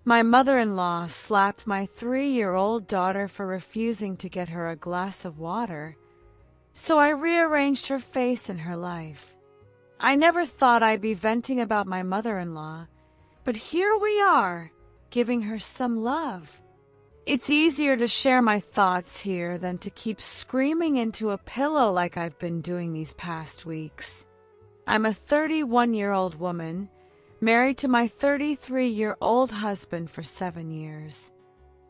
My mother-in-law slapped my 3-year-old daughter for refusing to get her a glass of water, so I rearranged her face and her life. I never thought I'd be venting about my mother-in-law, but here we are, giving her some love. It's easier to share my thoughts here than to keep screaming into a pillow like I've been doing these past weeks. I'm a 31-year-old woman, married to my 33-year-old husband for 7 years.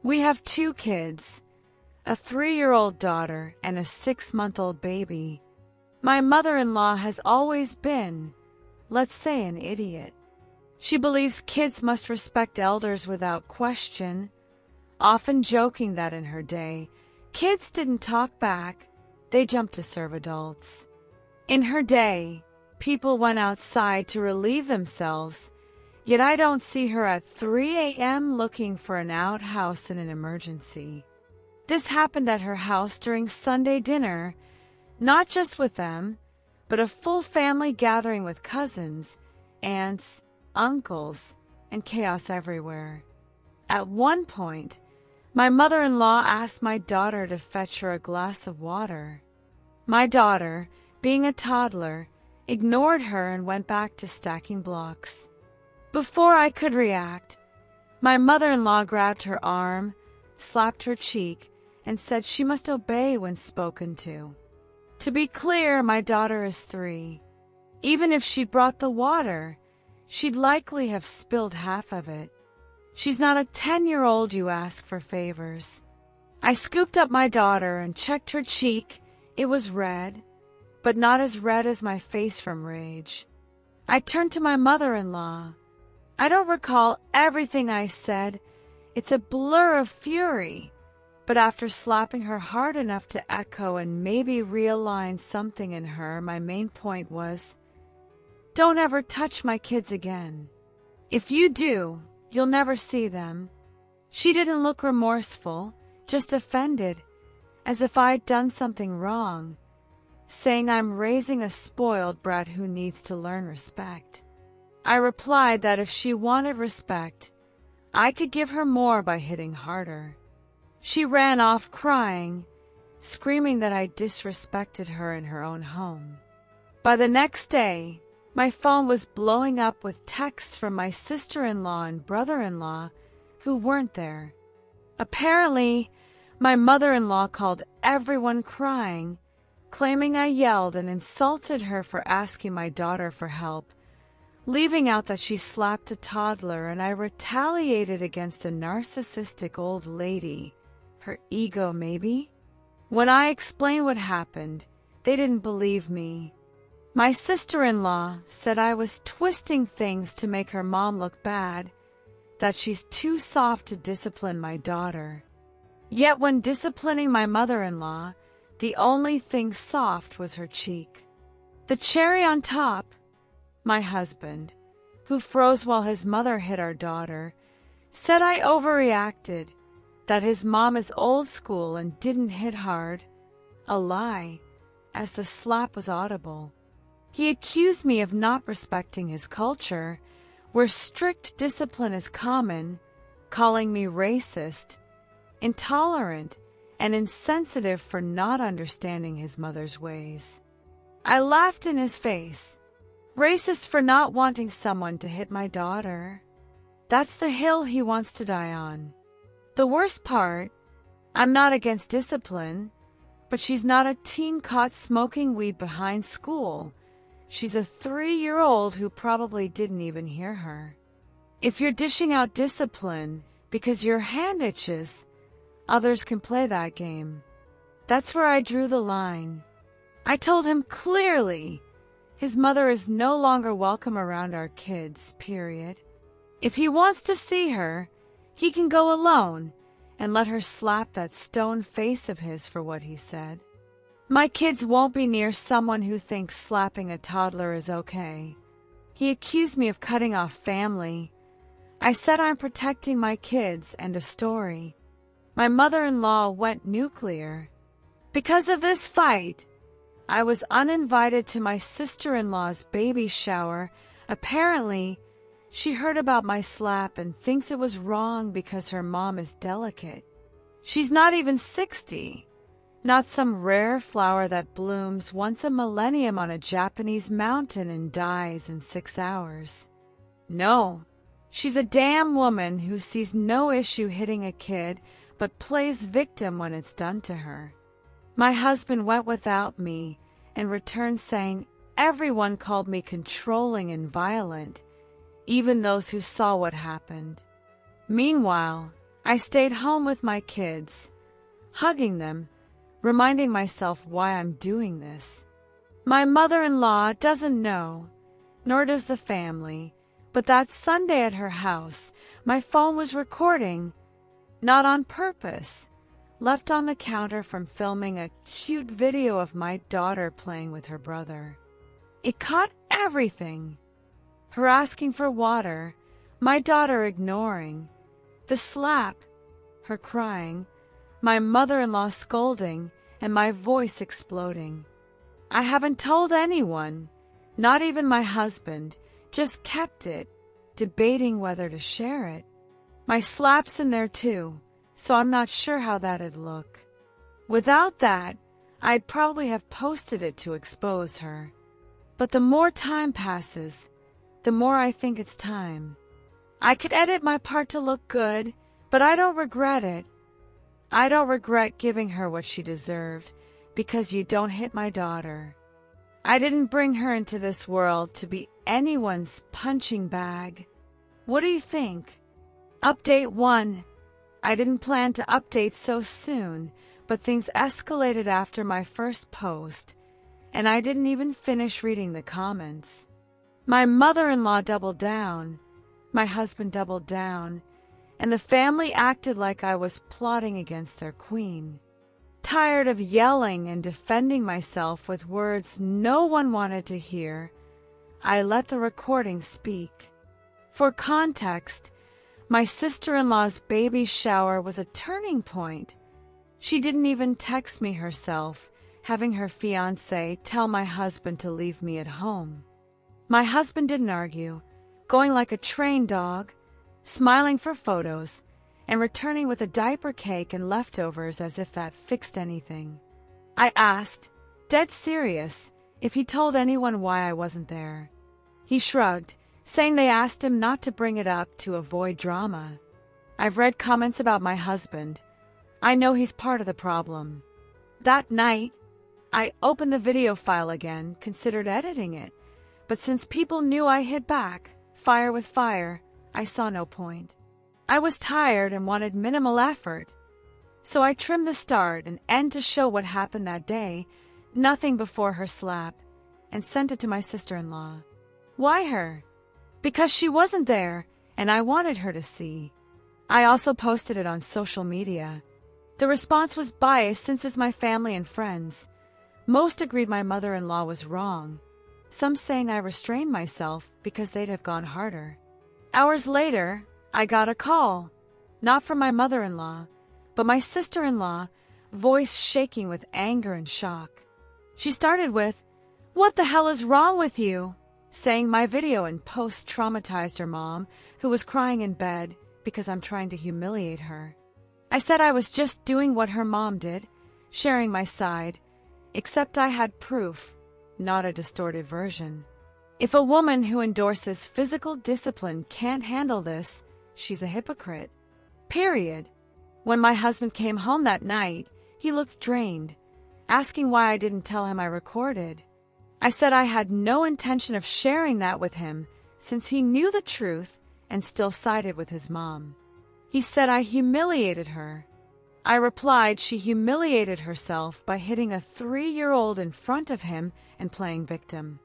We have 2 kids, a 3-year-old daughter and a 6-month-old baby. My mother-in-law has always been, let's say, an idiot. She believes kids must respect elders without question, often joking that in her day, kids didn't talk back, they jumped to serve adults. In her day, people went outside to relieve themselves, yet I don't see her at 3 a.m. looking for an outhouse in an emergency. This happened at her house during Sunday dinner, not just with them, but a full family gathering with cousins, aunts, uncles, and chaos everywhere. At one point, my mother-in-law asked my daughter to fetch her a glass of water. My daughter, being a toddler, ignored her and went back to stacking blocks. Before I could react, my mother-in-law grabbed her arm, slapped her cheek, and said she must obey when spoken to. To be clear, my daughter is 3. Even if she brought the water, she'd likely have spilled half of it. She's not a 10-year-old you ask for favors. I scooped up my daughter and checked her cheek. It was red, but not as red as my face from rage. I turned to my mother-in-law. I don't recall everything I said. It's a blur of fury. But after slapping her hard enough to echo and maybe realign something in her, my main point was, don't ever touch my kids again. If you do, you'll never see them. She didn't look remorseful, just offended, as if I'd done something wrong, saying I'm raising a spoiled brat who needs to learn respect. I replied that if she wanted respect, I could give her more by hitting harder. She ran off crying, screaming that I disrespected her in her own home. By the next day, my phone was blowing up with texts from my sister-in-law and brother-in-law who weren't there. Apparently, my mother-in-law called everyone crying, claiming I yelled and insulted her for asking my daughter for help, leaving out that she slapped a toddler and I retaliated against a narcissistic old lady. Her ego, maybe? When I explained what happened, they didn't believe me. My sister-in-law said I was twisting things to make her mom look bad, that she's too soft to discipline my daughter. Yet when disciplining my mother-in-law, the only thing soft was her cheek. The cherry on top, my husband, who froze while his mother hit our daughter, said I overreacted, that his mom is old school and didn't hit hard, a lie, as the slap was audible. He accused me of not respecting his culture, where strict discipline is common, calling me racist, intolerant, and insensitive for not understanding his mother's ways. I laughed in his face. Racist for not wanting someone to hit my daughter. That's the hill he wants to die on. The worst part, I'm not against discipline, but she's not a teen caught smoking weed behind school. She's a 3-year-old who probably didn't even hear her. If you're dishing out discipline because your hand itches, others can play that game. That's where I drew the line. I told him clearly his mother is no longer welcome around our kids, period. If he wants to see her, he can go alone and let her slap that stone face of his for what he said. My kids won't be near someone who thinks slapping a toddler is okay. He accused me of cutting off family. I said I'm protecting my kids, end of story. My mother-in-law went nuclear. Because of this fight, I was uninvited to my sister-in-law's baby shower. Apparently, She heard about my slap and thinks it was wrong because her mom is delicate. She's not even 60. Not some rare flower that blooms once a millennium on a Japanese mountain and dies in 6 hours. No, she's a damn woman who sees no issue hitting a kid but plays victim when it's done to her. My husband went without me and returned saying everyone called me controlling and violent, even those who saw what happened. Meanwhile, I stayed home with my kids, hugging them, reminding myself why I'm doing this. My mother-in-law doesn't know, nor does the family, but that Sunday at her house, my phone was recording, not on purpose, left on the counter from filming a cute video of my daughter playing with her brother. It caught everything. Her asking for water, my daughter ignoring, the slap, her crying, my mother-in-law scolding, and my voice exploding. I haven't told anyone, not even my husband, just kept it, debating whether to share it. My slap's in there too, so I'm not sure how that'd look. Without that, I'd probably have posted it to expose her. But the more time passes, the more I think it's time. I could edit my part to look good, but I don't regret it. I don't regret giving her what she deserved, because you don't hit my daughter. I didn't bring her into this world to be anyone's punching bag. What do you think? Update 1. I didn't plan to update so soon, but things escalated after my first post, and I didn't even finish reading the comments. My mother-in-law doubled down, my husband doubled down, and the family acted like I was plotting against their queen. Tired of yelling and defending myself with words no one wanted to hear, I let the recording speak. For context, my sister-in-law's baby shower was a turning point. She didn't even text me herself, having her fiancé tell my husband to leave me at home. My husband didn't argue, going like a trained dog, smiling for photos, and returning with a diaper cake and leftovers as if that fixed anything. I asked, dead serious, if he told anyone why I wasn't there. He shrugged, saying they asked him not to bring it up to avoid drama. I've read comments about my husband. I know he's part of the problem. That night, I opened the video file again, considered editing it, but since people knew I hit back, fire with fire, I saw no point. I was tired and wanted minimal effort, so I trimmed the start and end to show what happened that day, nothing before her slap, and sent it to my sister-in-law. Why her? Because she wasn't there, and I wanted her to see. I also posted it on social media. The response was biased since it's my family and friends. Most agreed my mother-in-law was wrong, some saying I restrained myself because they'd have gone harder. Hours later, I got a call, not from my mother-in-law, but my sister-in-law, voice shaking with anger and shock. She started with, "What the hell is wrong with you?" saying my video and post traumatized her mom, who was crying in bed because I'm trying to humiliate her. I said I was just doing what her mom did, sharing my side, except I had proof, not a distorted version. If a woman who endorses physical discipline can't handle this, she's a hypocrite. Period. When my husband came home that night, he looked drained, asking why I didn't tell him I recorded. I said I had no intention of sharing that with him since he knew the truth and still sided with his mom. He said I humiliated her. I replied she humiliated herself by hitting a 3-year-old in front of him and playing victim.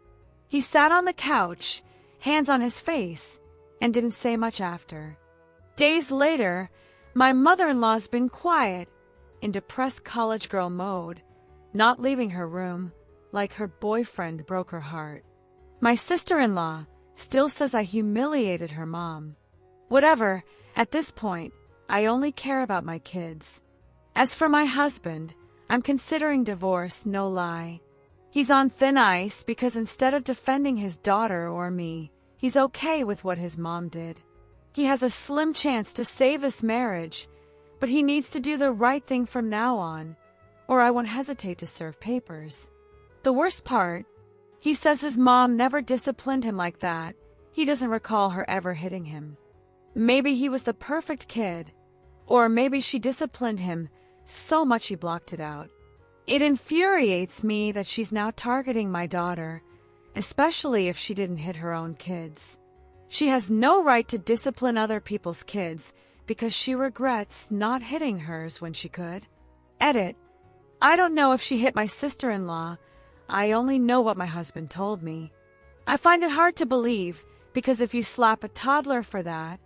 He sat on the couch, hands on his face, and didn't say much after. Days later, my mother-in-law's been quiet, in depressed college girl mode, not leaving her room, like her boyfriend broke her heart. My sister-in-law still says I humiliated her mom. Whatever, at this point, I only care about my kids. As for my husband, I'm considering divorce, no lie. He's on thin ice because instead of defending his daughter or me, He's okay with what his mom did. He has a slim chance to save this marriage, but he needs to do the right thing from now on, or I won't hesitate to serve papers. The worst part, he says his mom never disciplined him like that. He doesn't recall her ever hitting him. Maybe he was the perfect kid, or maybe she disciplined him so much he blocked it out. It infuriates me that she's now targeting my daughter, especially if she didn't hit her own kids. She has no right to discipline other people's kids because she regrets not hitting hers when she could. Edit. I don't know if she hit my sister-in-law. I only know what my husband told me. I find it hard to believe because if you slap a toddler for that,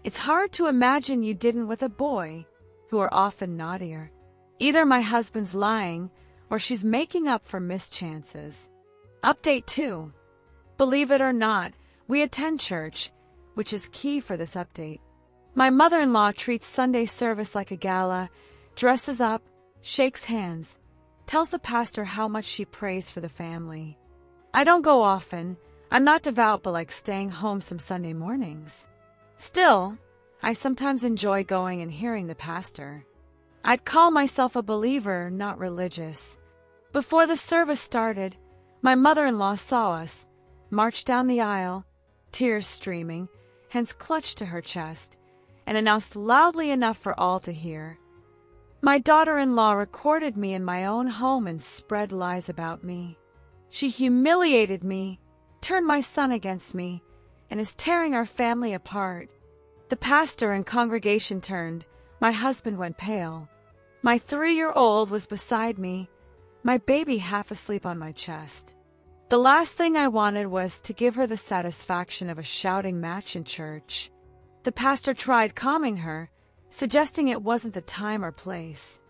it's hard to imagine you didn't with a boy, who are often naughtier. Either my husband's lying or she's making up for missed chances. Update 2. Believe it or not, we attend church, which is key for this update. My mother-in-law treats Sunday service like a gala, dresses up, shakes hands, tells the pastor how much she prays for the family. I don't go often. I'm not devout, but like staying home some Sunday mornings. Still, I sometimes enjoy going and hearing the pastor. I'd call myself a believer, not religious. Before the service started, my mother-in-law saw us, marched down the aisle, tears streaming, hands clutched to her chest, and announced loudly enough for all to hear. My daughter-in-law recorded me in my own home and spread lies about me. She humiliated me, turned my son against me, and is tearing our family apart. The pastor and congregation turned. My husband went pale. My 3-year-old was beside me, my baby half asleep on my chest. The last thing I wanted was to give her the satisfaction of a shouting match in church. The pastor tried calming her, suggesting it wasn't the time or place.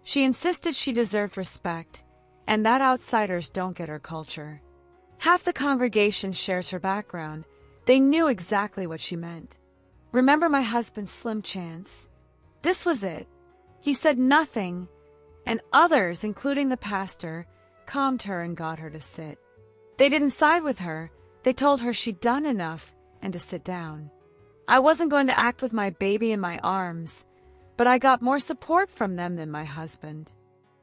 She insisted she deserved respect, and that outsiders don't get her culture. Half the congregation shares her background. They knew exactly what she meant. Remember my husband's slim chance? This was it. He said nothing, and others, including the pastor, calmed her and got her to sit. They didn't side with her. They told her she'd done enough and to sit down. I wasn't going to act with my baby in my arms, but I got more support from them than my husband.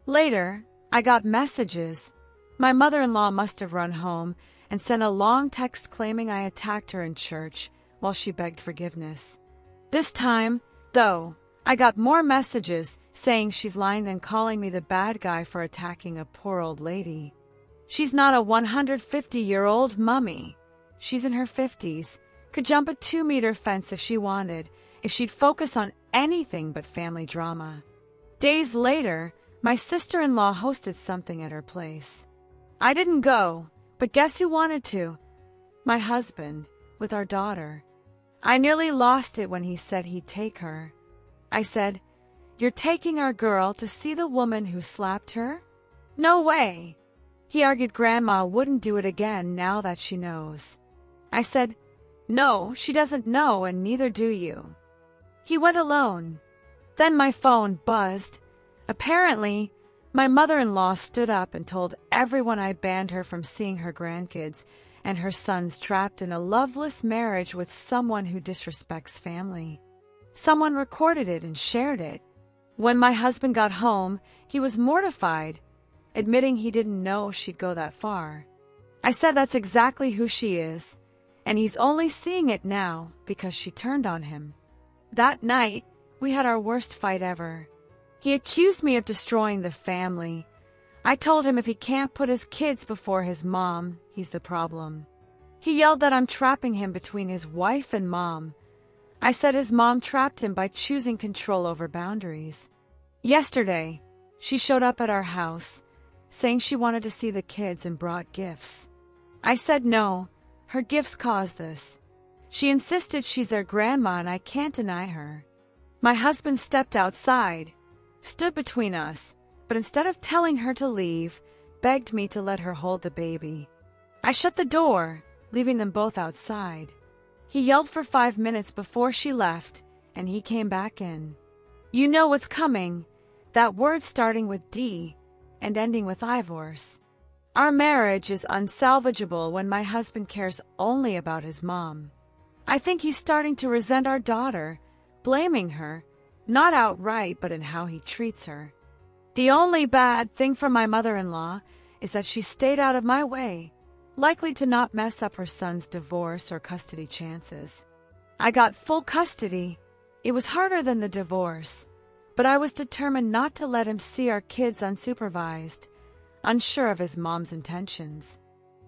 Later, I got messages. My mother-in-law must have run home and sent a long text claiming I attacked her in church while she begged forgiveness. This time, though, I got more messages saying she's lying than calling me the bad guy for attacking a poor old lady. She's not a 150-year-old mummy. She's in her 50s, could jump a 2-meter fence if she wanted, if she'd focus on anything but family drama. Days later, my sister-in-law hosted something at her place. I didn't go, but guess who wanted to? My husband, with our daughter. I nearly lost it when he said he'd take her. I said, "You're taking our girl to see the woman who slapped her?" "No way." He argued Grandma wouldn't do it again now that she knows. I said, "No, she doesn't know, and neither do you." He went alone. Then my phone buzzed. Apparently, my mother-in-law stood up and told everyone I banned her from seeing her grandkids, and her son's trapped in a loveless marriage with someone who disrespects family. Someone recorded it and shared it. When my husband got home, he was mortified, admitting he didn't know she'd go that far. I said that's exactly who she is, and he's only seeing it now because she turned on him. That night, we had our worst fight ever. He accused me of destroying the family. I told him if he can't put his kids before his mom, he's the problem. He yelled that I'm trapping him between his wife and mom. I said his mom trapped him by choosing control over boundaries. Yesterday, she showed up at our house, saying she wanted to see the kids and brought gifts. I said no, her gifts caused this. She insisted she's their grandma and I can't deny her. My husband stepped outside, stood between us, but instead of telling her to leave, begged me to let her hold the baby. I shut the door, leaving them both outside. He yelled for 5 minutes before she left, and he came back in. You know what's coming, that word starting with D and ending with Ivors. Our marriage is unsalvageable when my husband cares only about his mom. I think he's starting to resent our daughter, blaming her, not outright but in how he treats her. The only bad thing for my mother-in-law is that she stayed out of my way, likely to not mess up her son's divorce or custody chances. I got full custody. It was harder than the divorce, but I was determined not to let him see our kids unsupervised, unsure of his mom's intentions.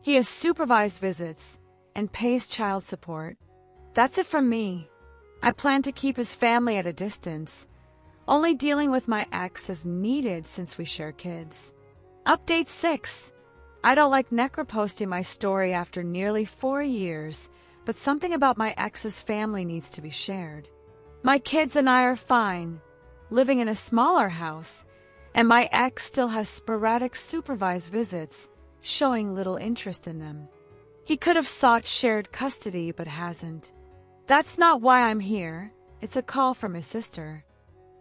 He has supervised visits and pays child support. That's it from me. I plan to keep his family at a distance, only dealing with my ex as needed since we share kids. Update 6. I don't like necroposting my story after nearly 4 years, but something about my ex's family needs to be shared. My kids and I are fine, living in a smaller house, and my ex still has sporadic supervised visits, showing little interest in them. He could have sought shared custody, but hasn't. That's not why I'm here. It's a call from his sister.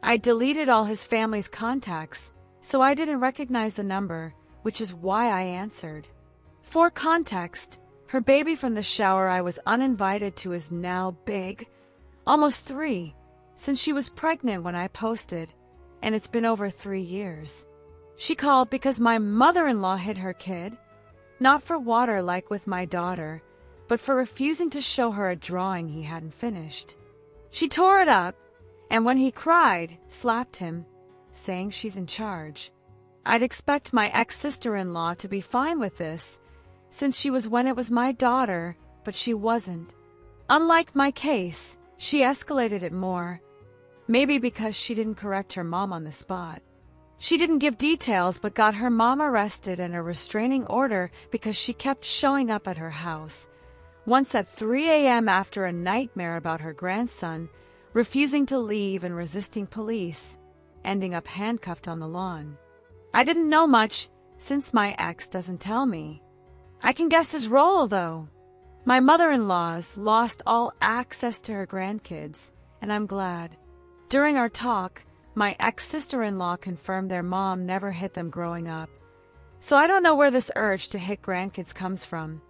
I deleted all his family's contacts, so I didn't recognize the number, which is why I answered. For context, her baby from the shower I was uninvited to is now big, almost 3, since she was pregnant when I posted, and it's been over 3 years. She called because my mother-in-law hid her kid, not for water like with my daughter, but for refusing to show her a drawing he hadn't finished. She tore it up, and when he cried, slapped him, saying she's in charge. I'd expect my ex-sister-in-law to be fine with this, since she was when it was my daughter, but she wasn't. Unlike my case, she escalated it more, maybe because she didn't correct her mom on the spot. She didn't give details but got her mom arrested and a restraining order because she kept showing up at her house, once at 3 a.m. after a nightmare about her grandson, refusing to leave and resisting police, ending up handcuffed on the lawn. I didn't know much, since my ex doesn't tell me. I can guess his role, though. My mother-in-law's lost all access to her grandkids, and I'm glad. During our talk, my ex-sister-in-law confirmed their mom never hit them growing up. So I don't know where this urge to hit grandkids comes from.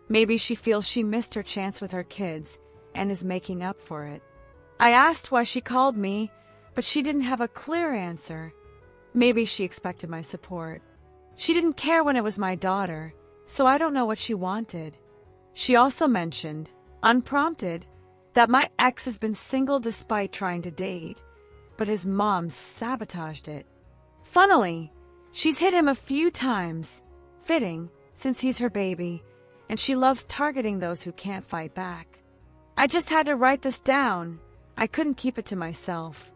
Maybe she feels she missed her chance with her kids and is making up for it. I asked why she called me, but she didn't have a clear answer. Maybe she expected my support. She didn't care when it was my daughter, so I don't know what she wanted. She also mentioned, unprompted, that my ex has been single despite trying to date, but his mom sabotaged it. Funnily, she's hit him a few times, fitting, since he's her baby, and she loves targeting those who can't fight back. I just had to write this down. I couldn't keep it to myself.